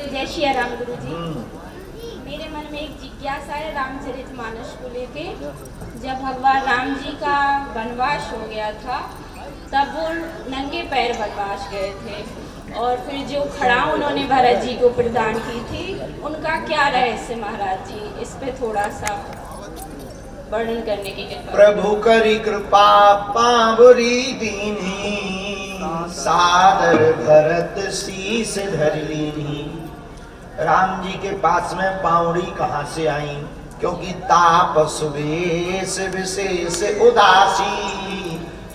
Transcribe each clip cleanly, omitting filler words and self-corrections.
जय श्री राम गुरु जी। मेरे मन में एक जिज्ञासा है रामचरितमानस को लेके। जब भगवान राम जी का वनवास हो गया था तब वो नंगे पैर वनवास गए थे और फिर जो खड़ा उन्होंने भरत जी को प्रदान की थी उनका क्या रहस्य महाराज जी, इस पे थोड़ा सा वर्णन करने की कृपा। प्रभु करी कृपा पावरी दीनी, सादर भरत शीस धर लीनी। राम जी के पास में पावड़ी कहाँ से आई? क्योंकि तापस वेश विशेष उदासी,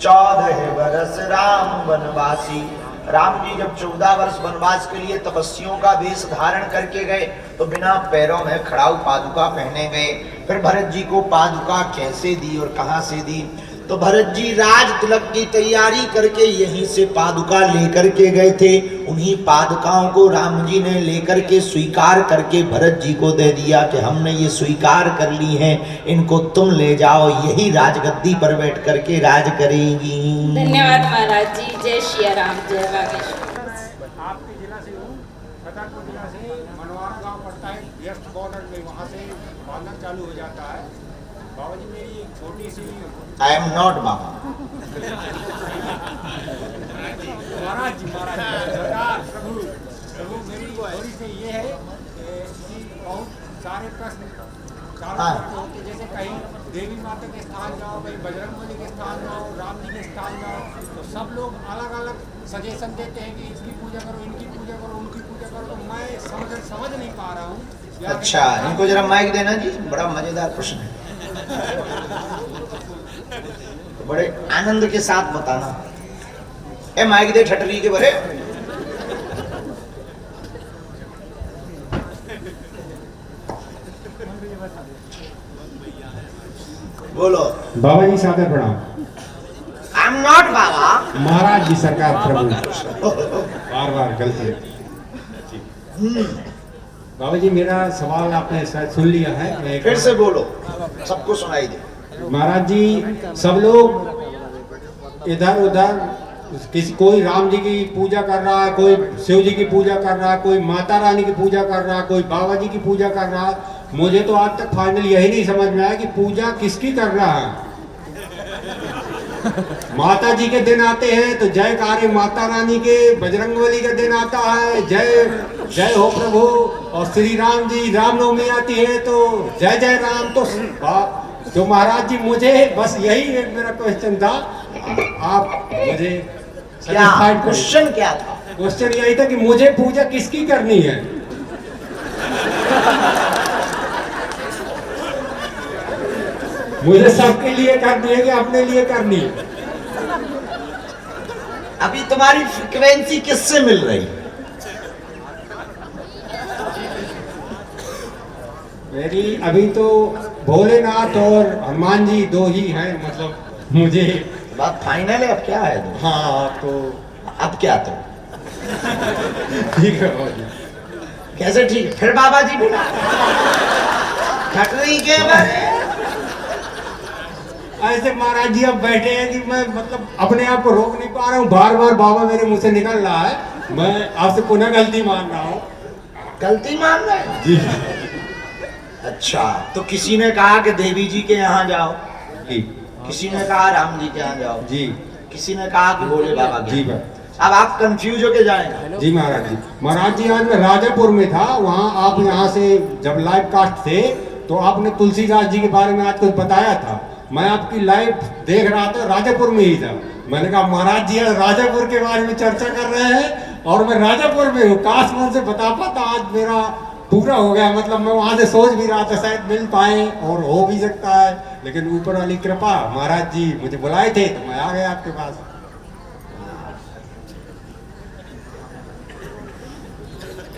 14 वर्ष राम वनवासी। राम जी जब 14 वर्ष वनवास के लिए तपस्वियों का वेश धारण करके गए तो बिना पैरों में खड़ाऊ पादुका पहने गए। फिर भरत जी को पादुका कैसे दी और कहां से दी? तो भरत जी राज तिलक की तैयारी करके यहीं से पादुका लेकर के गए थे। उन्हीं पादुकाओं को राम जी ने लेकर के स्वीकार करके भरत जी को दे दिया कि हमने ये स्वीकार कर ली है, इनको तुम ले जाओ, यही राजगद्दी पर बैठ करके राज करेंगी। धन्यवाद महाराज जी। जय श्री राम, जय बागेश्वर। आपके जिला से हूँ, छतरपुर जिला से मनवारा गांव पड़ता है, वेस्ट बॉर्डर में, वहाँ से बांधन चालू हो जाता है। बाबा जी मेरी एक छोटी सी आई एम नॉट बाबा। महाराज जी सरकार प्रभु मेरी थोड़ी सी ये है कि बहुत सारे प्रश्न होते, जैसे कहीं देवी माता के स्थान जाओ, कहीं बजरंगबली के स्थान जाओ, राम जी के स्थान जाओ, तो सब लोग अलग अलग सजेशन देते हैं कि इसकी पूजा करो, इनकी पूजा करो, उनकी पूजा करो। तो मैं समझ नहीं पा रहा हूँ। अच्छा, इनको जरा माइक देना जी, बड़ा मजेदार प्रश्न है, तो बड़े आनंद के साथ बताना। ए माइक दे ठटरी के बरे। बोलो। बाबा जी सादर प्रणाम। आई एम नॉट बाबा। महाराज जी सरकार प्रभु बार बार गलती। बाबा जी मेरा सवाल आपने शायद सुन लिया है, फिर से बोलो, सबको सुनाई दे। महाराज जी सब लोग इधर उधर कोई राम जी की पूजा कर रहा है, कोई शिव जी की पूजा कर रहा है, कोई माता रानी की पूजा कर रहा है, कोई बाबा जी की पूजा कर रहा है। मुझे तो आज तक फाइनल यही नहीं समझ में आया कि पूजा किसकी कर रहा है। माता जी के दिन आते हैं तो जयकारे माता रानी के, बजरंगबली का दिन आता है जय जय हो प्रभु, और श्री राम जी रामनवमी आती है तो जय जय राम। तो महाराज जी मुझे बस यही एक मेरा क्वेश्चन था, आप मुझे क्या क्वेश्चन क्या था? क्वेश्चन यही था कि मुझे पूजा किसकी करनी है। मुझे सबके लिए करनी है कि अपने लिए करनी है? अभी तुम्हारी फ्रीक्वेंसी किससे मिल रही? मेरी अभी तो भोलेनाथ और हनुमान जी दो ही हैं, मतलब मुझे बात फाइनल है। अब क्या है तो? हाँ तो अब क्या तो ठीक है बाबा जी। कैसे ठीक? फिर बाबा जी बोला ठटरी के बारे। ऐसे महाराज जी अब बैठे हैं कि मैं मतलब अपने आप को रोक नहीं पा रहा हूँ, बार बार बाबा मेरे मुंह से निकल रहा है। मैं आपसे पुनः गलती मान रहा हूँ। गलती मान रहे हैं? जी अच्छा, तो किसी ने कहा कि देवी जी के यहाँ जाओ, जी किसी ने कहा राम जी के यहाँ जाओ, जी किसी ने कहा कि भोले बाबा के। जी यहाँ। अब आप कंफ्यूज होके जाएंगे। जी महाराज जी। महाराज जी आज मैं राजापुर में था, वहाँ आप यहाँ से जब लाइव कास्ट थे तो आपने तुलसीदास जी के बारे में आज कुछ बताया था। मैं आपकी लाइव देख रहा था, राजापुर में ही था। मैंने कहा महाराज जी राजापुर के बारे में चर्चा कर रहे हैं और मैं राजापुर में हूँ, काश मैं उनसे बता पाता। आज मेरा पूरा हो गया, मतलब मैं वहां से सोच भी रहा था शायद मिल पाए और हो भी सकता है, लेकिन ऊपर वाली कृपा, महाराज जी मुझे बुलाए थे तो मैं आ गया आपके पास।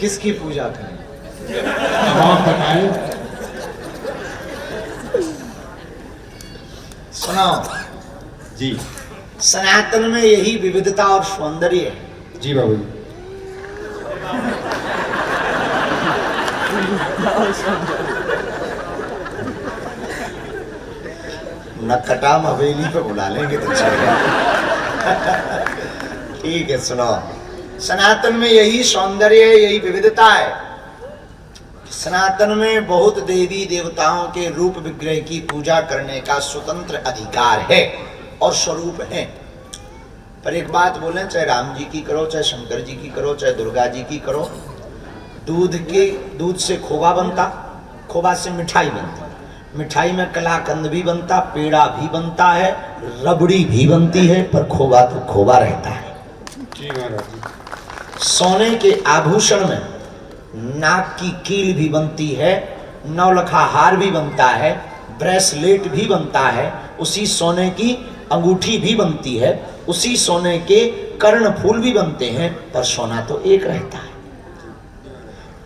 किसकी पूजा करें? आप बताएं। सुनो जी सनातन में यही विविधता और सौंदर्य है। जी बाबू जी। नखटाम हवेली पे बुला लेंगे तो चलेगा। ठीक है सुनो, सनातन में यही सौंदर्य है, यही विविधता है। सनातन में बहुत देवी देवताओं के रूप विग्रह की पूजा करने का स्वतंत्र अधिकार है और स्वरूप है। पर एक बात बोले, चाहे राम जी की करो, चाहे शंकर जी की करो, चाहे दुर्गा जी की करो, दूध से खोवा बनता, खोवा से मिठाई बनती, मिठाई में कलाकंद भी बनता, पेड़ा भी बनता है, रबड़ी भी बनती है, पर खोवा तो खोवा रहता है। जी महाराज। सोने के आभूषण में नाक की कील भी बनती है, नौलखा हार भी बनता है, ब्रेसलेट भी बनता है, उसी सोने की अंगूठी भी बनती है, उसी सोने के कर्ण फूल भी बनते हैं, पर सोना तो एक रहता है।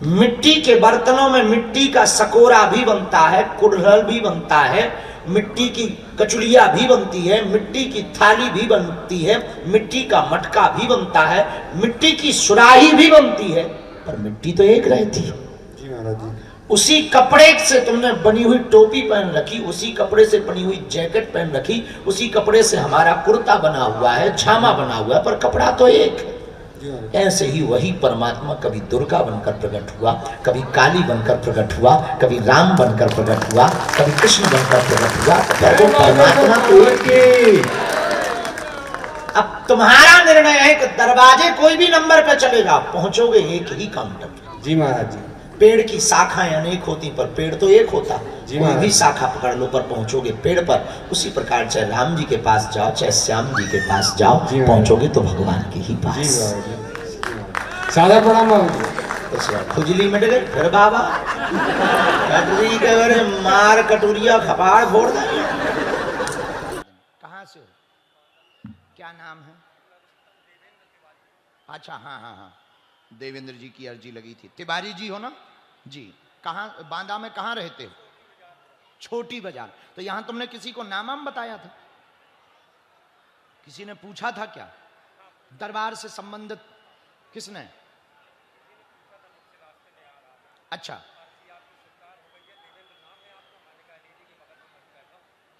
मिट्टी के बर्तनों में मिट्टी का सकोरा भी बनता है, कुड़हल भी बनता है, मिट्टी की कचुलिया भी बनती है, मिट्टी की थाली भी बनती है, मिट्टी का मटका भी बनता है, मिट्टी की सुराही भी बनती है, पर मिट्टी तो एक रहती है। जी महाराज जी। उसी कपड़े से तुमने बनी हुई टोपी पहन रखी, उसी कपड़े से बनी हुई जैकेट पहन रखी, उसी कपड़े से हमारा कुर्ता बना हुआ है, छामा बना हुआ है, पर कपड़ा तो एक है। ऐसे ही वही परमात्मा कभी दुर्गा बनकर प्रकट हुआ, कभी काली बनकर प्रकट हुआ, कभी राम बनकर प्रकट हुआ, कभी कृष्ण बनकर प्रकट हुआ। परमात्मा तो एक है। अब तुम्हारा निर्णय है कि दरवाजे कोई भी नंबर पे चले जाओ, पहुंचोगे एक ही काउंटर। जी महाराज जी। पेड़ की शाखाएं अनेक होती, पर पेड़ तो एक होता। कोई भी शाखा पकड़ लो, पर पहुंचोगे पेड़ पर। उसी प्रकार चाहे राम जी के पास जाओ, चाहे श्याम जी के पास जाओ, पहुंचोगे तो भगवान के ही पास। सादा प्रणाम। खुजली मिट गई फिर बाबा कटोरी के बड़े मार कटोरिया खपाड़ फोड़ दे। कहाँ से हो, क्या नाम है? अच्छा, हाँ हाँ हाँ, देवेंद्र जी की अर्जी लगी थी। तिवारी जी हो ना जी? कहाँ, बांदा में कहाँ रहते हो? छोटी बाजार। तो यहां तुमने किसी को नाम बताया था? किसी ने पूछा था क्या? दरबार से संबंधित किसने? अच्छा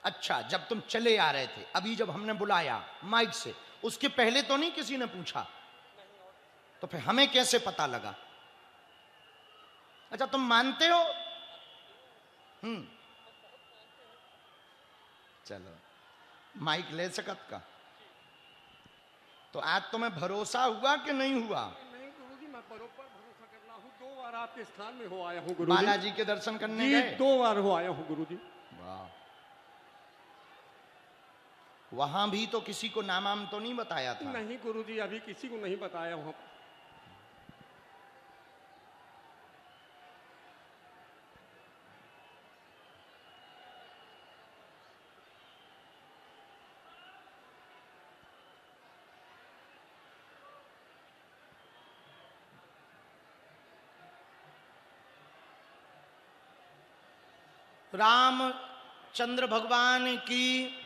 अच्छा, जब तुम चले आ रहे थे, अभी जब हमने बुलाया माइक से, उसके पहले तो नहीं किसी ने पूछा? तो फिर हमें कैसे पता लगा? अच्छा, तुम मानते हो? चलो, माइक ले सकत का। तो आज तुम्हें भरोसा हुआ कि नहीं हुआ? नहीं गुरुजी, मैं बरोबर भरोसा करना हूँ। 2 बार आपके स्थान में हो आया हूँ गुरुजी। बालाजी के दर्शन करने गए? 2 बार हो आया हूँ गुरुजी। वाह, वहां भी तो किसी को नाम तो नहीं बताया था? नहीं गुरुजी, अभी किसी को नहीं बताया हूँ। रामचंद्र भगवान की।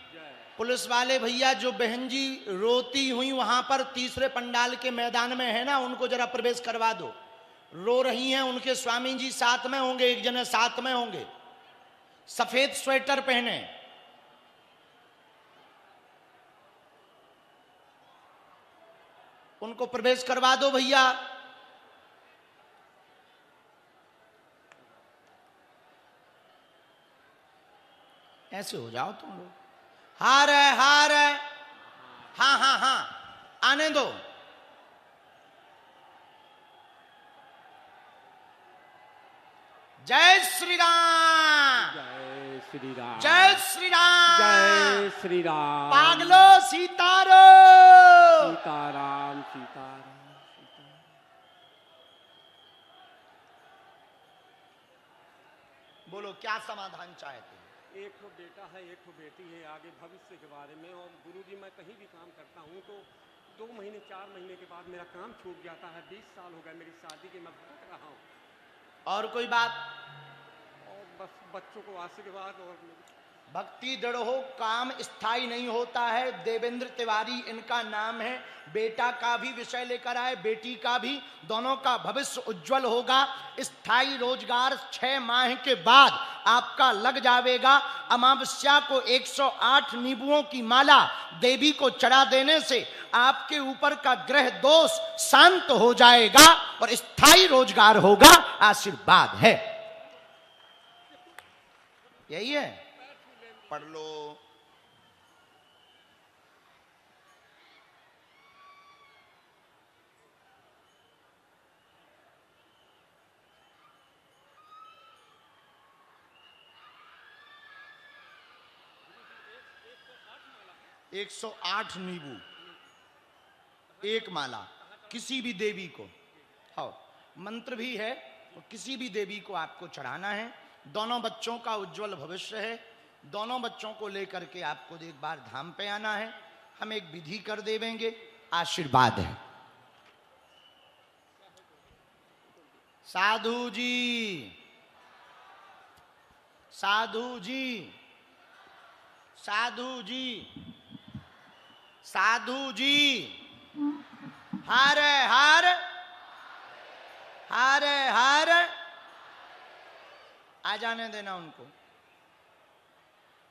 पुलिस वाले भैया, जो बहन जी रोती हुई वहां पर तीसरे पंडाल के मैदान में है ना, उनको जरा प्रवेश करवा दो। रो रही हैं, उनके स्वामी जी साथ में होंगे, एक जने साथ में होंगे, सफेद स्वेटर पहने। उनको प्रवेश करवा दो भैया। ऐसे हो जाओ तुम लोग। हार है, हार है, हाँ हाँ हाँ, आने दो। जय श्री राम, जय श्री राम, जय श्री राम, जय श्री राम। पागलो सीतारो, सीताराम सीताराम। बोलो क्या समाधान चाहते हो? एक तो बेटा है, एक तो बेटी है, आगे भविष्य के बारे में। और गुरुजी, मैं कहीं भी काम करता हूँ तो 2 महीने 4 महीने के बाद मेरा काम छूट जाता है। 20 साल हो गए मेरी शादी के, मैं भटक रहा हूँ। और कोई बात? और बस बच्चों को आशीर्वाद और भक्ति दृढ़ हो, काम स्थायी नहीं होता है। देवेंद्र तिवारी इनका नाम है। बेटा का भी विषय लेकर आए, बेटी का भी, दोनों का भविष्य उज्जवल होगा। स्थायी रोजगार 6 माह के बाद आपका लग जाएगा। अमावस्या को 108 नींबुओं की माला देवी को चढ़ा देने से आपके ऊपर का ग्रह दोष शांत हो जाएगा और स्थायी रोजगार होगा। आशीर्वाद है, यही है। पढ़ लो। एक 108 नींबू एक माला, किसी भी देवी को। हाँ, मंत्र भी है और किसी भी देवी को आपको चढ़ाना है। दोनों बच्चों का उज्जवल भविष्य है। दोनों बच्चों को लेकर के आपको एक बार धाम पे आना है। हम एक विधि कर देंगे। आशीर्वाद है। साधु जी, साधु जी, साधु जी, साधु जी, हर हर हर हर। आ जाने देना उनको।